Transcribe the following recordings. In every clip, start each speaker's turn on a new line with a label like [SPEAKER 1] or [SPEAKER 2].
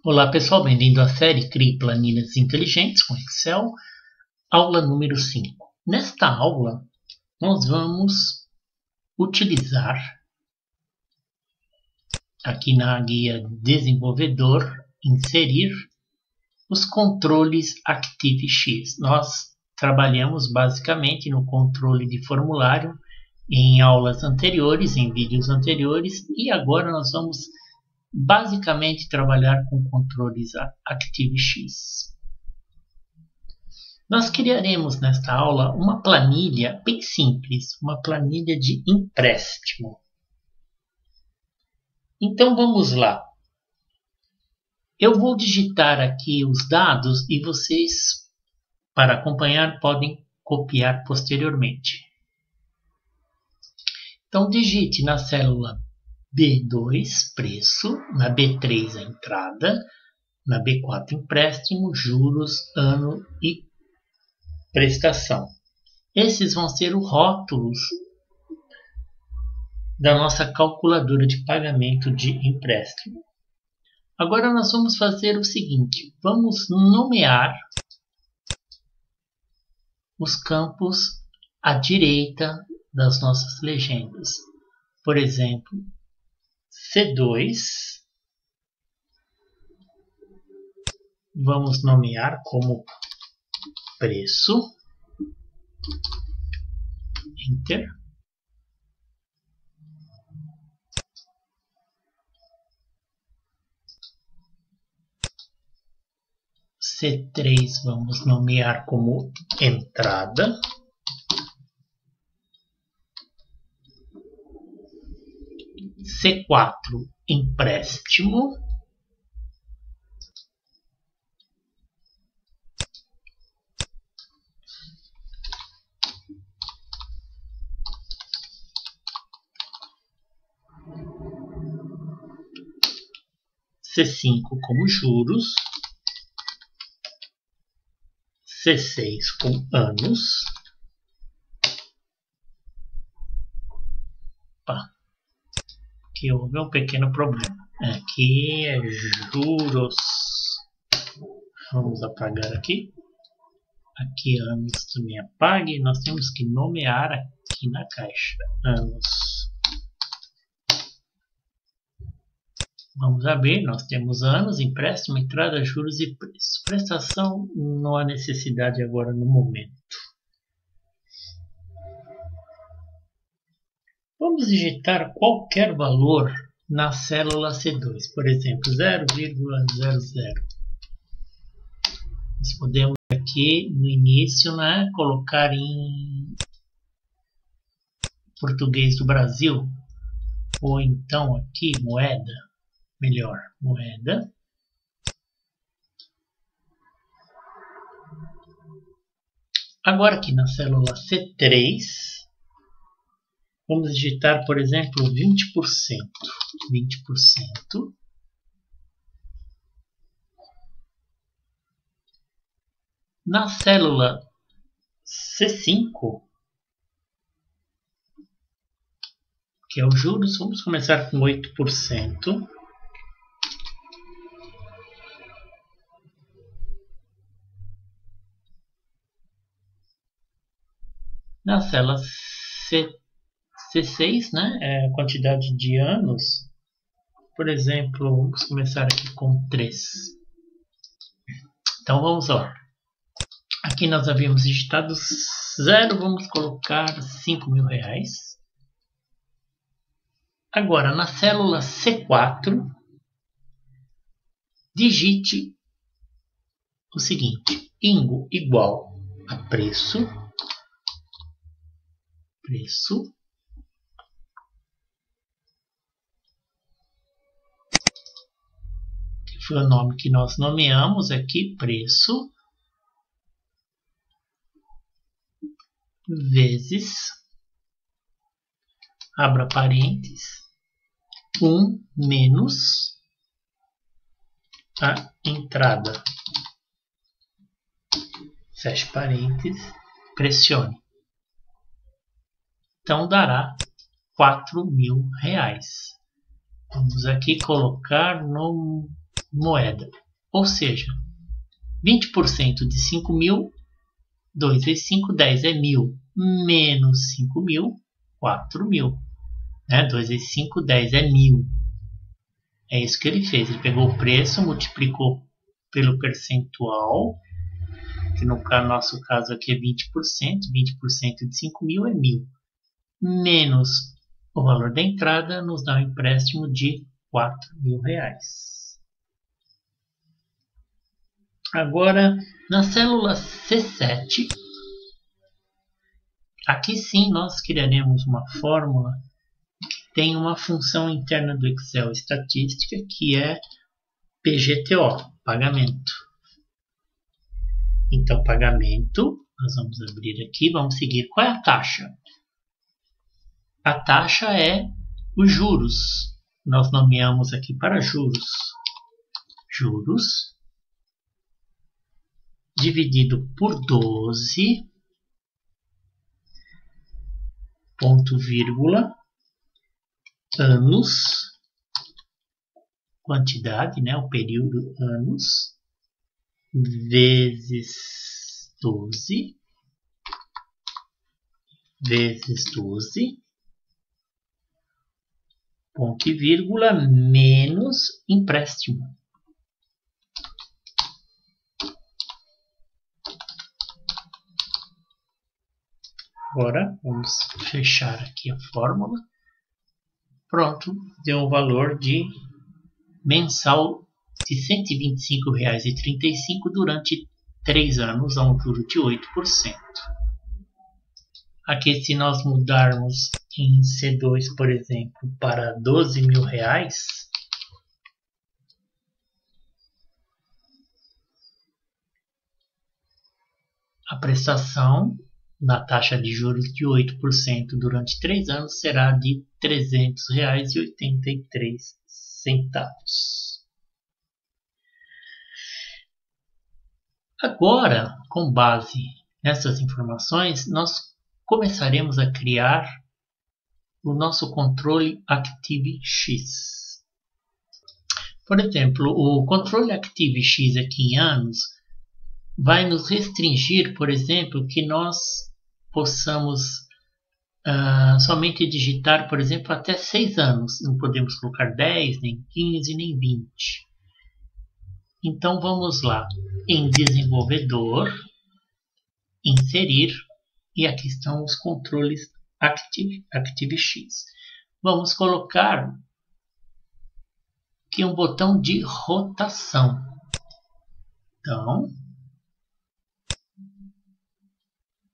[SPEAKER 1] Olá pessoal, bem-vindo à série Crie Planilhas Inteligentes com Excel, aula número 5. Nesta aula, nós vamos utilizar, aqui na guia Desenvolvedor, inserir os controles ActiveX. Nós trabalhamos basicamente no controle de formulário em aulas anteriores, em vídeos anteriores, e agora nós vamos basicamente trabalhar com controles ActiveX. Nós criaremos nesta aula uma planilha bem simples, uma planilha de empréstimo. Então vamos lá. Eu vou digitar aqui os dados e vocês, para acompanhar, podem copiar posteriormente. Então digite na célula B2, preço, na B3 a entrada, na B4 empréstimo, juros, ano e prestação. Esses vão ser os rótulos da nossa calculadora de pagamento de empréstimo. Agora nós vamos fazer o seguinte, vamos nomear os campos à direita das nossas legendas. Por exemplo, C2, vamos nomear como preço, Enter. C3 vamos nomear como entrada. C4, empréstimo. C5 como juros. C6 com anos. Aqui houve um pequeno problema. Aqui é juros. Vamos apagar aqui. Aqui anos também apague. Nós temos que nomear aqui na caixa. Anos. Vamos abrir. Nós temos anos, empréstimo, entrada, juros e preço. Prestação não há necessidade agora no momento. Vamos digitar qualquer valor na célula C2, por exemplo, 0,00. Nós podemos aqui no início, colocar em português do Brasil, ou então aqui moeda, melhor, moeda. Agora aqui na célula C3, vamos digitar, por exemplo, 20%. 20%. Na célula C5, que é os juros, vamos começar com 8%. Na célula C6, é a quantidade de anos. Por exemplo, vamos começar aqui com 3. Então vamos lá. Aqui nós havíamos digitado 0, vamos colocar R$5.000. Agora na célula C4, digite o seguinte, INGO igual a preço, que foi o nome que nós nomeamos aqui, preço, vezes, abra parênteses, 1 menos a entrada, feche parênteses, pressione. Então dará R$4.000. Vamos aqui colocar no moeda. Ou seja, 20% de 5.000, 2 vezes 5, 10 é 1.000, menos 5.000, 4.000. 2 vezes 5, 10 é 1.000. É isso que ele fez. Ele pegou o preço, multiplicou pelo percentual, que no nosso caso aqui é 20%. 20% de 5.000 é 1.000. Menos o valor da entrada nos dá um empréstimo de R$4.000. Agora, na célula C7, aqui sim nós criaremos uma fórmula que tem uma função interna do Excel estatística que é PGTO, pagamento. Então, pagamento, nós vamos abrir aqui, vamos seguir. Qual é a taxa? A taxa é os juros. Nós nomeamos aqui para juros. Juros dividido por 12, ponto vírgula, anos, quantidade, o período anos, vezes 12, ponto e vírgula, menos empréstimo. Agora, vamos fechar aqui a fórmula. Pronto, deu um valor de mensal de R$ 125,35 durante 3 anos, a um juro de 8%. Aqui, se nós mudarmos em C2, por exemplo, para R$12.000, a prestação na taxa de juros de 8% durante 3 anos será de R$ 300,83. Agora, com base nessas informações, nós começaremos a criar o nosso controle ActiveX. Por exemplo, o controle ActiveX aqui em anos vai nos restringir, por exemplo, que nós possamos somente digitar, por exemplo, até 6 anos. Não podemos colocar 10, nem 15, nem 20. Então vamos lá, em desenvolvedor, inserir, e aqui estão os controles ActiveX. Vamos colocar aqui um botão de rotação. Então,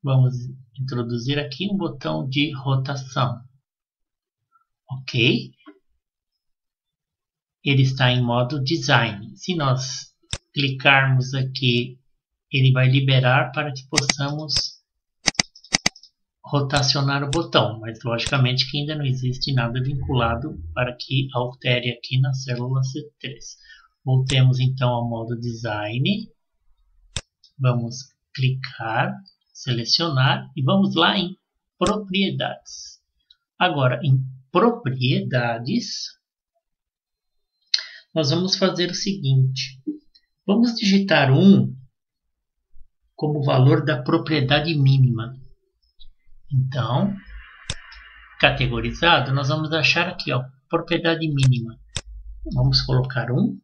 [SPEAKER 1] vamos introduzir aqui um botão de rotação. Ok? Ele está em modo design. Se nós clicarmos aqui, ele vai liberar para que possamos rotacionar o botão, mas logicamente que ainda não existe nada vinculado para que altere aqui na célula C3. Voltemos então ao modo design. Vamos clicar, selecionar e vamos lá em propriedades. Agora em propriedades, nós vamos fazer o seguinte. Vamos digitar 1 como valor da propriedade mínima. Então, categorizado, nós vamos achar aqui, propriedade mínima. Vamos colocar 1.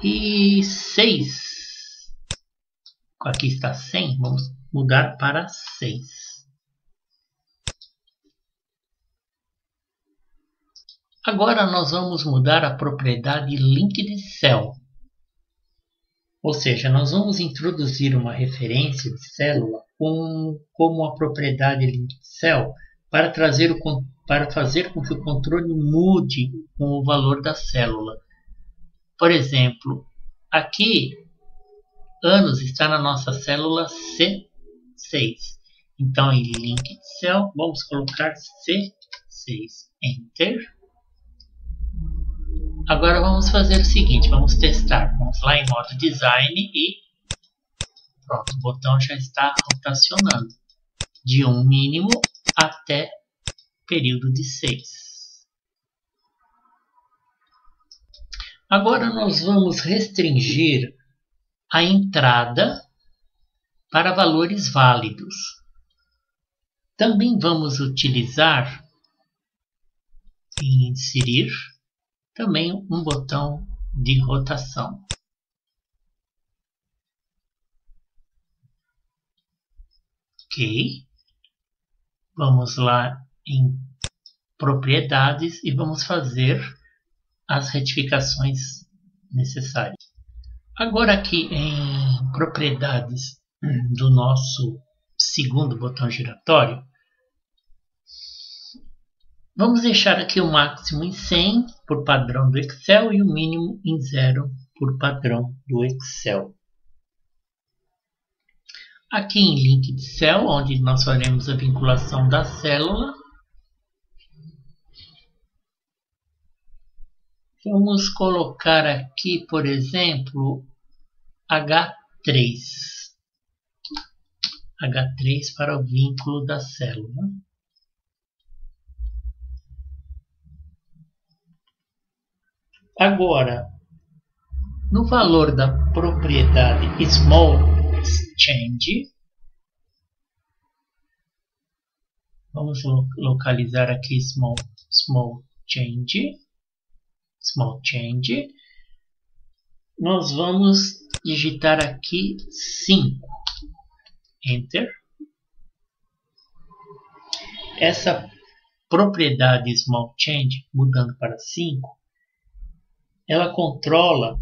[SPEAKER 1] E 6. Aqui está 100, vamos mudar para 6. Agora nós vamos mudar a propriedade Linked Cell. Ou seja, nós vamos introduzir uma referência de célula como a propriedade Linked Cell para fazer com que o controle mude com o valor da célula. Por exemplo, aqui, anos está na nossa célula C6. Então, em Linked Cell, vamos colocar C6. Enter. Agora vamos fazer o seguinte, vamos testar. Vamos lá em modo design e pronto, o botão já está rotacionando de 1 mínimo até período de 6. Agora nós vamos restringir a entrada para valores válidos. Também vamos utilizar em inserir também um botão de rotação. Ok. Vamos lá em propriedades e vamos fazer as retificações necessárias. Agora aqui em propriedades do nosso segundo botão giratório, vamos deixar aqui o máximo em 100 por padrão do Excel e o mínimo em 0 por padrão do Excel. Aqui em link de cell, onde nós faremos a vinculação da célula, vamos colocar aqui, por exemplo, H3. H3 para o vínculo da célula. Agora, no valor da propriedade small change, vamos localizar aqui small change, nós vamos digitar aqui 5, enter. Essa propriedade small change, mudando para 5, ela controla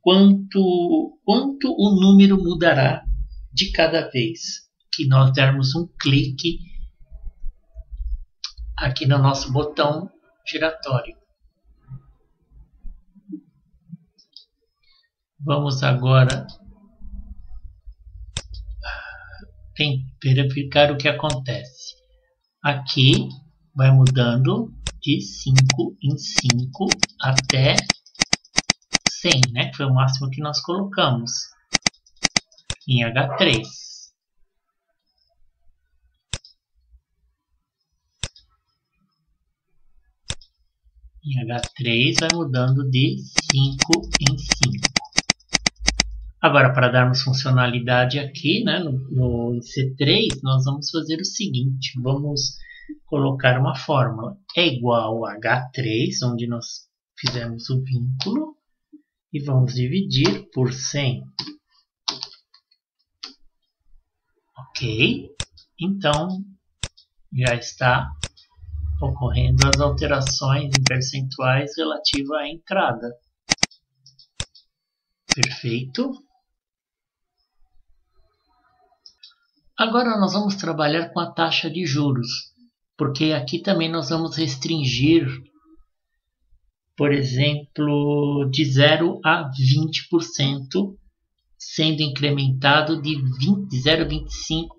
[SPEAKER 1] quanto o número mudará de cada vez que nós dermos um clique aqui no nosso botão giratório. Vamos agora verificar o que acontece. Aqui vai mudando de 5 em 5 até 100, né? Que foi o máximo que nós colocamos em H3. Em H3 vai mudando de 5 em 5. Agora, para darmos funcionalidade aqui, né, no C3, nós vamos fazer o seguinte. Vamos colocar uma fórmula. É igual a H3, onde nós fizemos o vínculo. E vamos dividir por 100. Ok. Então, já está ocorrendo as alterações em percentuais relativas à entrada. Perfeito. Agora nós vamos trabalhar com a taxa de juros, porque aqui também nós vamos restringir, por exemplo, de 0 a 20%, sendo incrementado de 0,25%.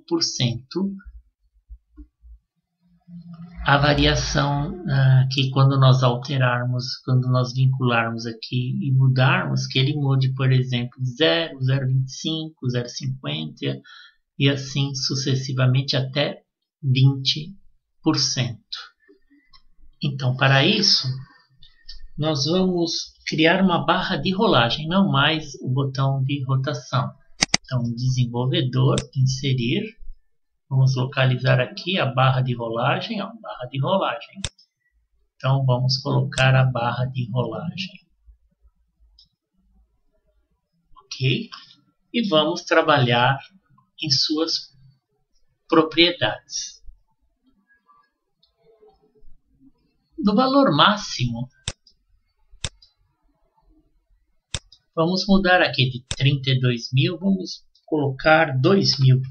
[SPEAKER 1] A variação que quando nós alterarmos, quando nós vincularmos aqui e mudarmos, que ele mude, por exemplo, de 0, 0,25, 0,50 e assim sucessivamente até 20%. Então, para isso, nós vamos criar uma barra de rolagem, não mais o botão de rotação. Então, desenvolvedor, inserir. Vamos localizar aqui a barra de rolagem, barra de rolagem. Então, vamos colocar a barra de rolagem. Ok? E vamos trabalhar em suas propriedades. No valor máximo, vamos mudar aqui de 32.000, vamos colocar 2.000.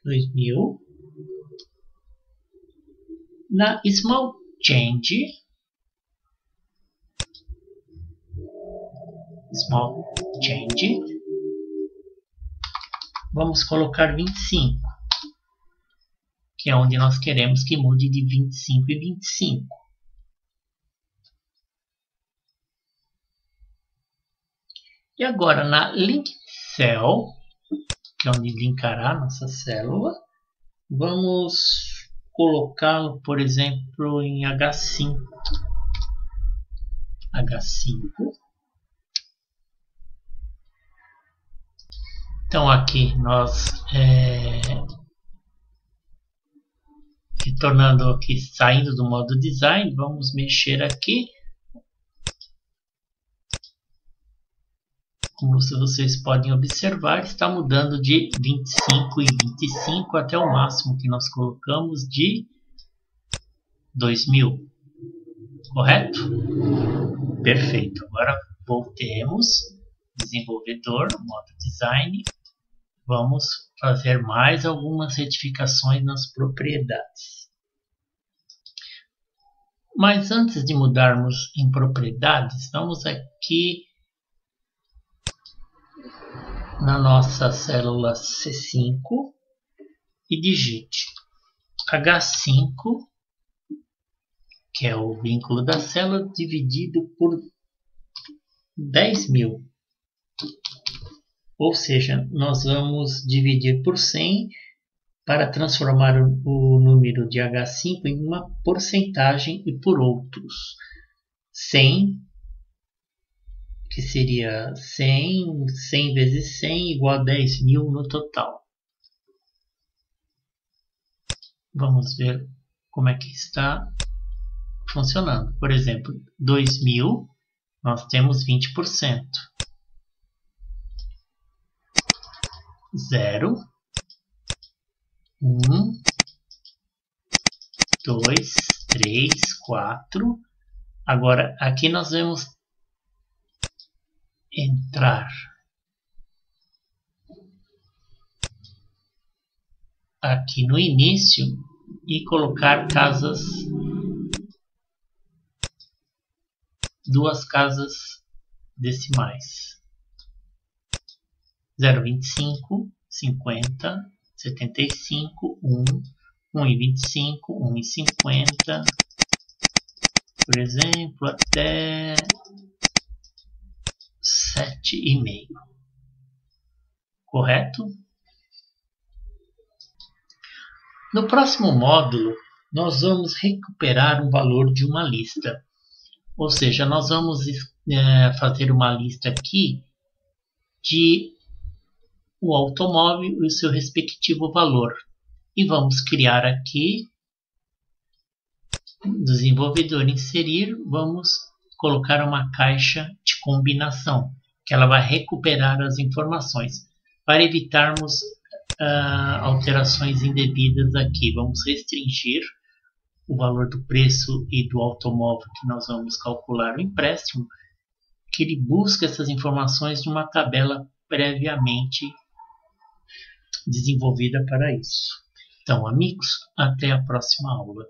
[SPEAKER 1] 2.000. Na small change, vamos colocar 25, que é onde nós queremos que mude de 25 e 25. E agora na link cell, que é onde linkará a nossa célula, vamos colocá-lo, por exemplo, em H5. Então aqui nós retornando aqui, saindo do modo design, vamos mexer aqui. Como vocês podem observar, está mudando de 25 e 25 até o máximo que nós colocamos de 2000. Correto? Perfeito. Agora voltemos, desenvolvedor, modo design. Vamos fazer mais algumas retificações nas propriedades. Mas antes de mudarmos em propriedades, vamos aqui na nossa célula C5 e digite H5, que é o vínculo da célula, dividido por 10.000. Ou seja, nós vamos dividir por 100 para transformar o número de H5 em uma porcentagem e por outros. 100, que seria 100 vezes 100 igual a 10.000 no total. Vamos ver como é que está funcionando. Por exemplo, 2.000, nós temos 20%. 0, 1, 2, 3, 4. Agora, aqui nós vamos entrar aqui no início e colocar duas casas decimais. 0,25, 50, 75, 1, 1,25, 1,50, por exemplo, até 7,5. Correto? No próximo módulo, nós vamos recuperar um valor de uma lista. Ou seja, nós vamos fazer uma lista aqui de o automóvel e o seu respectivo valor. E vamos criar aqui, desenvolvedor inserir, vamos colocar uma caixa de combinação, que ela vai recuperar as informações. Para evitarmos alterações indevidas aqui, vamos restringir o valor do preço e do automóvel que nós vamos calcular o empréstimo, que ele busca essas informações de uma tabela previamente desenvolvida para isso. Então, amigos, até a próxima aula.